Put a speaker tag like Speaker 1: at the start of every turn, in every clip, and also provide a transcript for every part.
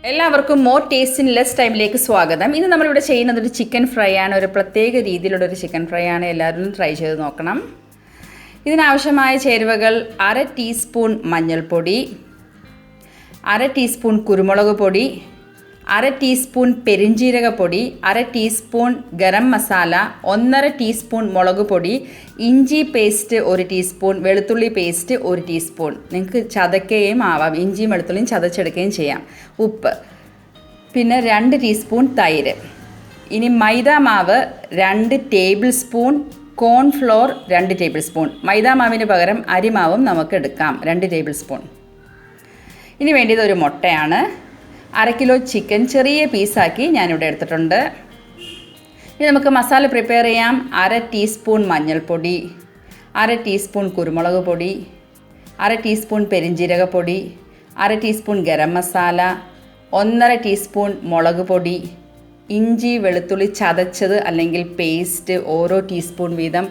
Speaker 1: എല്ലാവർക്കും more taste in less ടൈമിലേക്ക് സ്വാഗതം. ഇന്ന് നമ്മളിവിടെ ചെയ്യുന്നത് ഒരു ചിക്കൻ ഫ്രൈ ആണ്. ഒരു പ്രത്യേക രീതിയിലുള്ളൊരു ചിക്കൻ ഫ്രൈ ആണ്. എല്ലാവരും ട്രൈ ചെയ്ത് നോക്കണം. ഇതിനാവശ്യമായ ചേരുവകൾ: 1/2 ടീസ്പൂൺ മഞ്ഞൾപ്പൊടി, 1/2 ടീസ്പൂൺ കുരുമുളക് പൊടി, 1/2 ടീസ്പൂൺ പെരിഞ്ജീരകപ്പൊടി, 1/2 ടീസ്പൂൺ ഗരം മസാല, 1/2 ടീസ്പൂൺ മുളക് പൊടി, ഇഞ്ചി പേസ്റ്റ് 1 ടീസ്പൂൺ, വെളുത്തുള്ളി പേസ്റ്റ് 1 ടീസ്പൂൺ. നിങ്ങൾക്ക് ചതക്കുകയും ആവാം, ഇഞ്ചിയും വെളുത്തുള്ളിയും ചതച്ചെടുക്കുകയും ചെയ്യാം. ഉപ്പ്, പിന്നെ 2 ടീസ്പൂൺ തൈര്. ഇനി മൈദാ മാവ് 2 tablespoon, cornflour 2 tablespoon. Maida മാവിന് പകരം അരിമാവും നമുക്ക് എടുക്കാം, 2 ടേബിൾ സ്പൂൺ. ഇനി വേണ്ടിയത് ഒരു മുട്ടയാണ്. 1/2 കിലോ ചിക്കൻ ചെറിയ പീസാക്കി ഞാനിവിടെ എടുത്തിട്ടുണ്ട്. ഇനി നമുക്ക് മസാല പ്രിപ്പയർ ചെയ്യാം. 1/2 ടീസ്പൂൺ മഞ്ഞൾപ്പൊടി, 1/2 ടീസ്പൂൺ കുരുമുളക് പൊടി, 1/2 ടീസ്പൂൺ പെരിഞ്ജീരകപ്പൊടി, 1/2 ടീസ്പൂൺ ഗരം മസാല, 1/2 ടീസ്പൂൺ മുളക് പൊടി, ഇഞ്ചി വെളുത്തുള്ളി ചതച്ചത് അല്ലെങ്കിൽ പേസ്റ്റ് ഓരോ ടീസ്പൂൺ വീതം,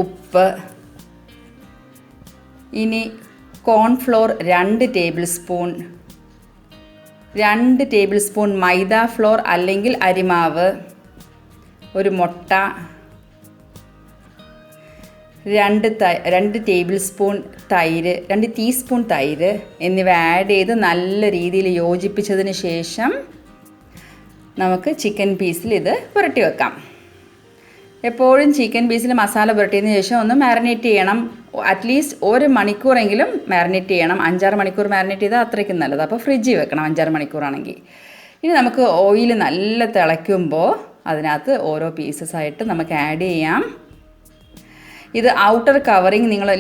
Speaker 1: ഉപ്പ്. ഇനി cornflour 2 tablespoon, 2 tablespoon maida flour അല്ലെങ്കിൽ അരിമാവ്, ഒരു മുട്ട, 2 ടേബിൾ സ്പൂൺ തൈര്, 2 ടീസ്പൂൺ തൈര് എന്നിവ ആഡ് ചെയ്ത് നല്ല രീതിയിൽ യോജിപ്പിച്ചതിന് ശേഷം നമുക്ക് ചിക്കൻ പീസിൽ ഇത് പുരട്ടി വെക്കാം. എപ്പോഴും ചിക്കൻ പീസിൽ മസാല പുരട്ടിയതിന് ശേഷം ഒന്ന് മാരിനേറ്റ് ചെയ്യണം. അറ്റ്ലീസ്റ്റ് 1 മണിക്കൂറെങ്കിലും മാരിനേറ്റ് ചെയ്യണം. 5-6 മണിക്കൂർ മാരിനേറ്റ് ചെയ്താൽ അത്രയ്ക്കും നല്ലത്. അപ്പോൾ ഫ്രിഡ്ജിൽ വെക്കണം 5-6 മണിക്കൂറാണെങ്കിൽ. ഇനി നമുക്ക് ഓയിൽ നല്ല തിളയ്ക്കുമ്പോൾ അതിനകത്ത് ഓരോ പീസസ് ആയിട്ട് നമുക്ക് ആഡ് ചെയ്യാം. ഇത് ഔട്ടർ കവറിങ് നിങ്ങൾ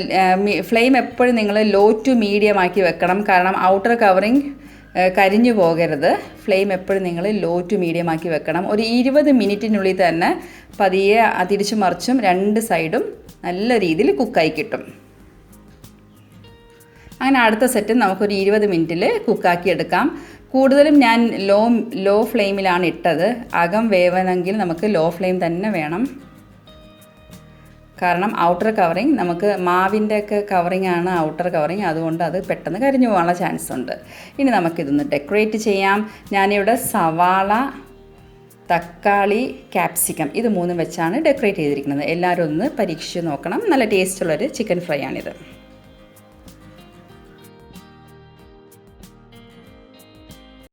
Speaker 1: ഫ്ലെയിം എപ്പോഴും നിങ്ങൾ ലോ ടു മീഡിയം ആക്കി വെക്കണം. കാരണം ഔട്ടർ കവറിങ് കരിഞ്ഞു പോകരുത്. ഫ്ലെയിം എപ്പോഴും നിങ്ങൾ ലോ ടു മീഡിയം ആക്കി വെക്കണം. ഒരു 20 മിനിറ്റിനുള്ളിൽ തന്നെ പതിയെ തിരിച്ചു മറിച്ചും 2 സൈഡും നല്ല രീതിയിൽ കുക്കായി കിട്ടും. അങ്ങനെ അടുത്ത സെറ്റ് നമുക്കൊരു 20 മിനിറ്റിൽ കുക്കാക്കി എടുക്കാം. കൂടുതലും ഞാൻ ലോ ഫ്ലെയിമിലാണ് ഇട്ടത്. അകം വേവണമെങ്കിൽ നമുക്ക് ലോ ഫ്ലെയിം തന്നെ വേണം. കാരണം ഔട്ടർ കവറിങ് നമുക്ക് മാവിൻ്റെ ഒക്കെ കവറിങ് ആണ് ഔട്ടർ കവറിങ്, അതുകൊണ്ട് അത് പെട്ടെന്ന് കരിഞ്ഞു പോകാനുള്ള ചാൻസ് ഉണ്ട്. ഇനി നമുക്കിതൊന്ന് ഡെക്കറേറ്റ് ചെയ്യാം. ഞാനിവിടെ സവാള, തക്കാളി, ക്യാപ്സിക്കം ഇത് 3 വെച്ചാണ് ഡെക്കറേറ്റ് ചെയ്തിരിക്കുന്നത്. എല്ലാവരും ഒന്ന് പരീക്ഷിച്ച് നോക്കണം. നല്ല ടേസ്റ്റുള്ളൊരു ചിക്കൻ ഫ്രൈ ആണിത്.